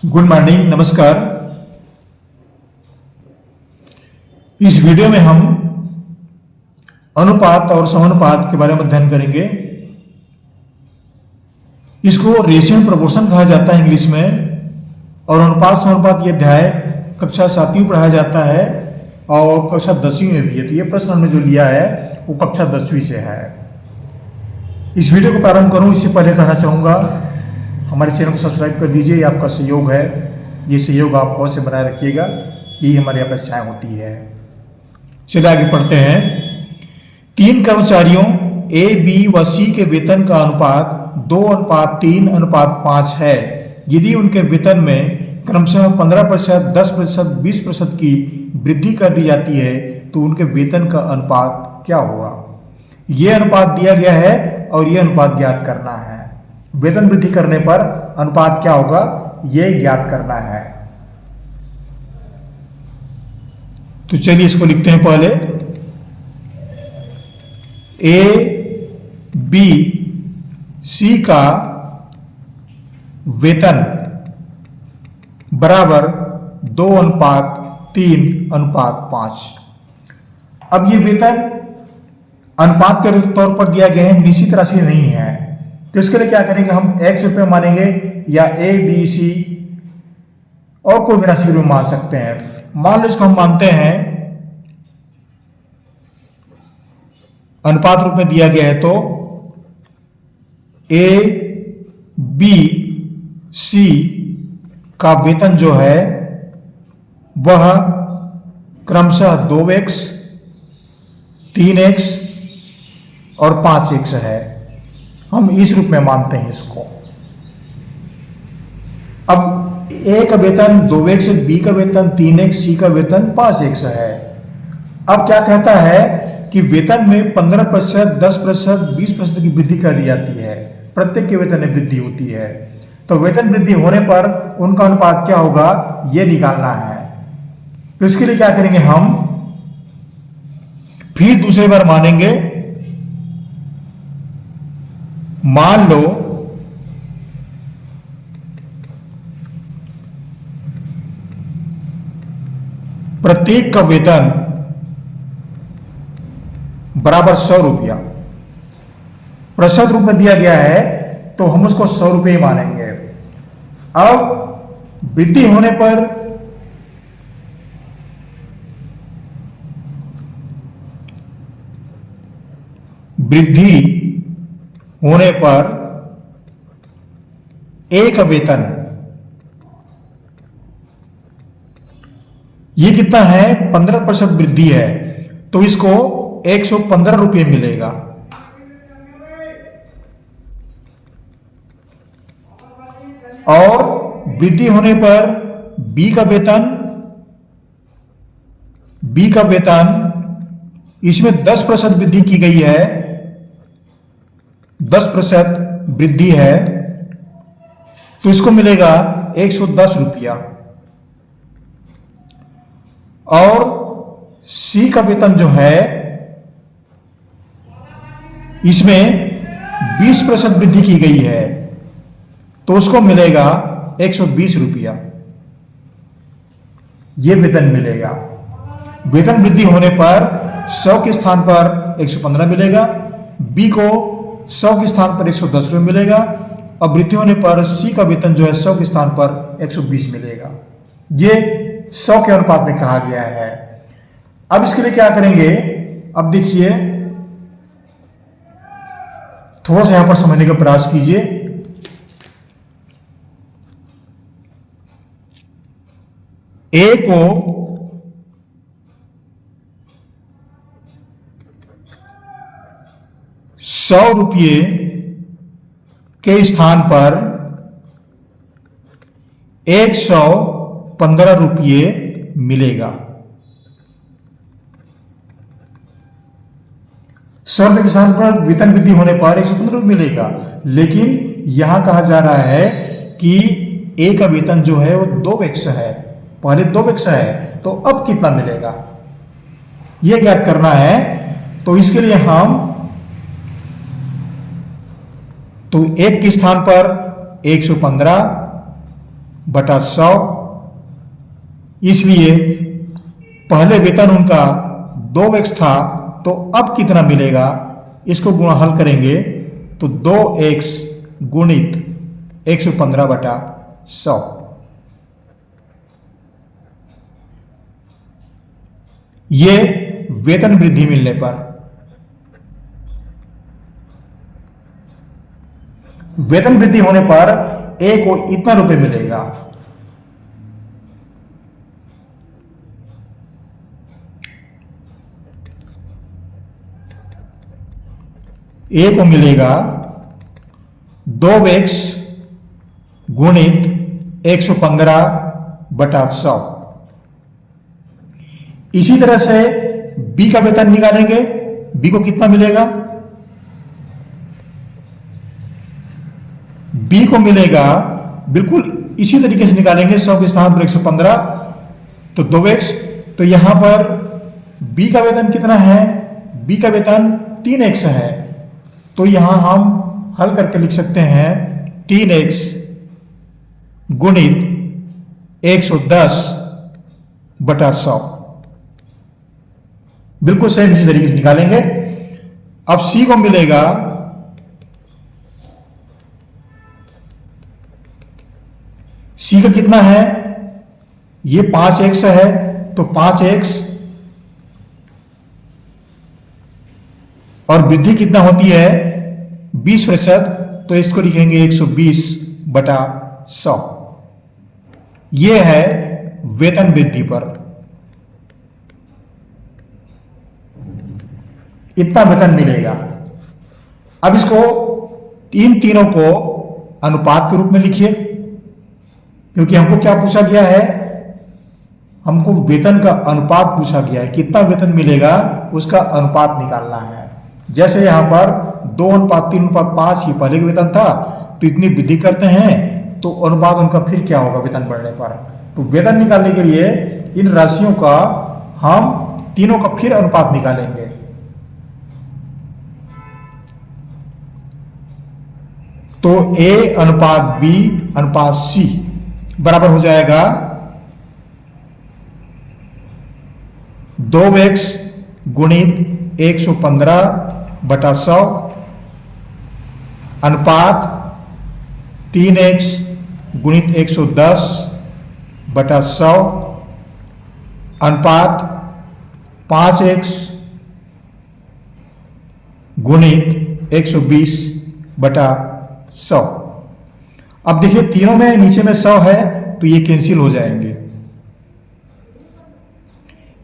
Good morning, नमस्कार। इस video में हम अनुपात और समानुपात के बारे में अध्ययन करेंगे। इसको रेशियो प्रोपोर्शन कहा जाता है इंग्लिश में, और अनुपात समानुपात ये अध्याय कक्षा 7वीं में पढ़ाया जाता है और कक्षा 10वीं में भी है। तो ये प्रश्न हमने जो लिया है वो कक्षा 10वीं से है। इस वीडियो को प्रारंभ करूं इससे पहले कहना चाहूँगा हमारे चैनल को सब्सक्राइब कर दीजिए। ये आपका सहयोग है, ये सहयोग आप अवश्य बनाए रखिएगा, यही हमारी अपेक्षाएं होती है। चलिए आगे पढ़ते हैं। 3 कर्मचारियों ए, बी व सी के वेतन का अनुपात 2:3:5 है। यदि उनके वेतन में क्रमशः 15%, 10%, 20% की वृद्धि कर दी जाती है तो उनके वेतन का अनुपात क्या होगा? यह अनुपात दिया गया है और यह अनुपात ज्ञात करना है। वेतन वृद्धि करने पर अनुपात क्या होगा यह ज्ञात करना है। तो चलिए इसको लिखते हैं। पहले ए, बी, सी का वेतन बराबर 2:3:5। अब ये वेतन अनुपात के तौर पर दिया गया है, निश्चित राशि नहीं है। तो इसके लिए क्या करेंगे, हम x रुपये मानेंगे या a, b, c और कोई भी राशि मान सकते हैं। मान लो इसको हम मानते हैं अनुपात रूप में दिया गया है, तो a, b, c का वेतन जो है वह क्रमशः 2x, 3x और 5x है। हम इस रूप में मानते हैं इसको। अब ए का वेतन 2x, बी का वेतन 3x, सी का वेतन 5x है। अब क्या कहता है कि वेतन में 15%, 10%, 20% की वृद्धि कर दी जाती है। प्रत्येक के वेतन में वृद्धि होती है। तो वेतन वृद्धि होने पर उनका अनुपात क्या होगा यह निकालना है। तो इसके लिए क्या करेंगे, हम फिर दूसरी बार मानेंगे। मान लो प्रत्येक का वेतन बराबर 100 रुपया प्रतिशत रूप में दिया गया है, तो हम उसको 100 रुपये मानेंगे। अब वृद्धि होने पर ए का वेतन ये कितना है 15% वृद्धि है, तो इसको 115 रुपये मिलेगा। और वृद्धि होने पर बी का वेतन इसमें 10% वृद्धि की गई है, 10% वृद्धि है, तो इसको मिलेगा 110 रुपया। और सी का वेतन जो है इसमें 20% वृद्धि की गई है, तो उसको मिलेगा 120 रुपया। यह वेतन मिलेगा। वेतन वृद्धि होने पर 100 के स्थान पर 115 मिलेगा, बी को 100 के स्थान पर 110 रुपये मिलेगा, और वृद्धि होने पर सी का वेतन जो है 100 के स्थान पर 120 मिलेगा। ये 100 के अनुपात में कहा गया है। अब इसके लिए क्या करेंगे, अब देखिए थोड़ा सा यहां पर समझने का प्रयास कीजिए। ए को 100 रुपये के स्थान पर 115 रुपये मिलेगा। 100 रुपये के स्थान पर वेतन वृद्धि होने पर 115 रुपये मिलेगा। लेकिन यहां कहा जा रहा है कि ए का वेतन जो है वो 2x है, पहले 2x है, तो अब कितना मिलेगा यह ज्ञात करना है। तो इसके लिए हम तो 1 के स्थान पर 115 बटा 100। इसलिए पहले वेतन उनका 2x था, तो अब कितना मिलेगा, इसको गुणा हल करेंगे तो 2x गुणित 115 बटा 100। ये वेतन वृद्धि मिलने पर। वेतन वृद्धि होने पर ए को इतना रुपए मिलेगा। ए को मिलेगा 2x गुणित 115 बटा 100। इसी तरह से बी का वेतन निकालेंगे। बी को कितना मिलेगा, बी को मिलेगा बिल्कुल इसी तरीके से निकालेंगे। 100 के स्थान पर 115 तो 2x। तो यहां पर बी का वेतन कितना है, बी का वेतन 3x है, तो यहां हम हल करके लिख सकते हैं 3x गुणित 110 बटा 100। बिल्कुल सेम इसी तरीके से निकालेंगे। अब सी को मिलेगा सी का कितना है, ये 5x है, तो 5x और वृद्धि कितना होती है 20%, तो इसको लिखेंगे 120 बटा 100। यह है वेतन वृद्धि पर। इतना वेतन मिलेगा। अब इसको इन तीनों को अनुपात के रूप में लिखिए, क्योंकि हमको क्या पूछा गया है, हमको वेतन का अनुपात पूछा गया है। कितना वेतन मिलेगा उसका अनुपात निकालना है। जैसे यहां पर 2:3:5 ये पहले का वेतन था, तो इतनी वृद्धि करते हैं तो अनुपात उनका फिर क्या होगा वेतन बढ़ने पर। तो वेतन निकालने के लिए इन राशियों का हम तीनों का फिर अनुपात निकालेंगे। तो A अनुपात B अनुपात C बराबर हो जाएगा 2x गुणित 115 बटा 100 अनुपात 3x गुणित 110 बटा 100 अनुपात 5x गुणित 120 बटा 100। अब देखिए तीनों में नीचे में 100 है, तो ये कैंसिल हो जाएंगे।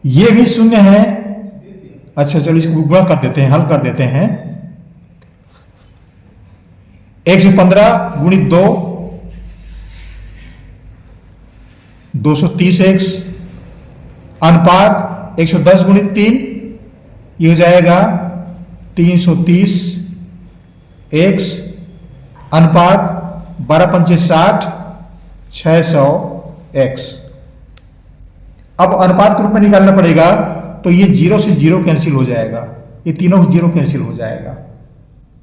ये भी शून्य है। अच्छा चलो इसको गुणा कर देते हैं, हल कर देते हैं। 115 गुणित 2 230x अनुपात 110 गुणित 3 ये हो जाएगा 330 x अनुपात 12×5 = 600 x। अब अनुपात के रूप में निकालना पड़ेगा, तो ये 0 से 0 कैंसिल हो जाएगा, ये तीनों 0 कैंसिल हो जाएगा।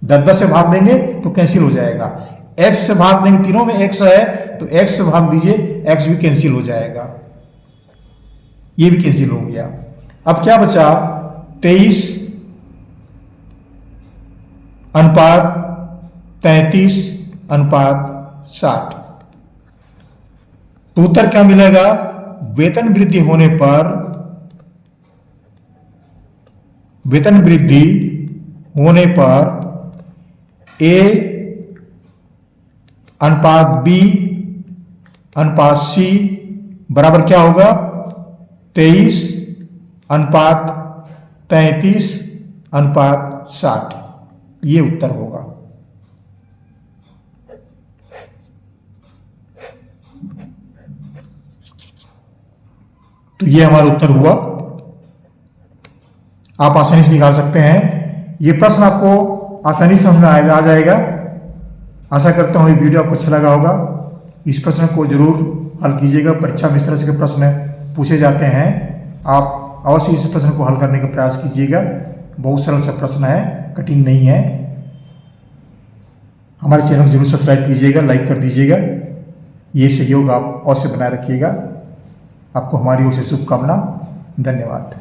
10 से भाग देंगे तो कैंसिल हो जाएगा। x से भाग देंगे, तीनों में x है तो x से भाग दीजिए, x भी कैंसिल हो जाएगा, ये भी कैंसिल हो गया। अब क्या बचा 23 अनुपात 33 अनुपात 60। तो उत्तर क्या मिलेगा, वेतन वृद्धि होने पर A अनुपात B अनुपात C बराबर क्या होगा 23 अनुपात 33 अनुपात 60। ये उत्तर होगा। तो ये हमारा उत्तर हुआ। आप आसानी से निकाल सकते हैं। ये प्रश्न आपको आसानी से समझ में आ जाएगा। आशा करता हूं ये वीडियो आपको अच्छा लगा होगा। इस प्रश्न को जरूर हल कीजिएगा। परीक्षा में इस तरह के प्रश्न पूछे जाते हैं, आप अवश्य इस प्रश्न को हल करने का प्रयास कीजिएगा। बहुत सरल सा प्रश्न है, कठिन नहीं है। हमारे चैनल को जरूर सब्सक्राइब कीजिएगा, लाइक कर दीजिएगा। ये सहयोग आप अवश्य बनाए रखिएगा। आपको हमारी ओर से शुभकामना। धन्यवाद।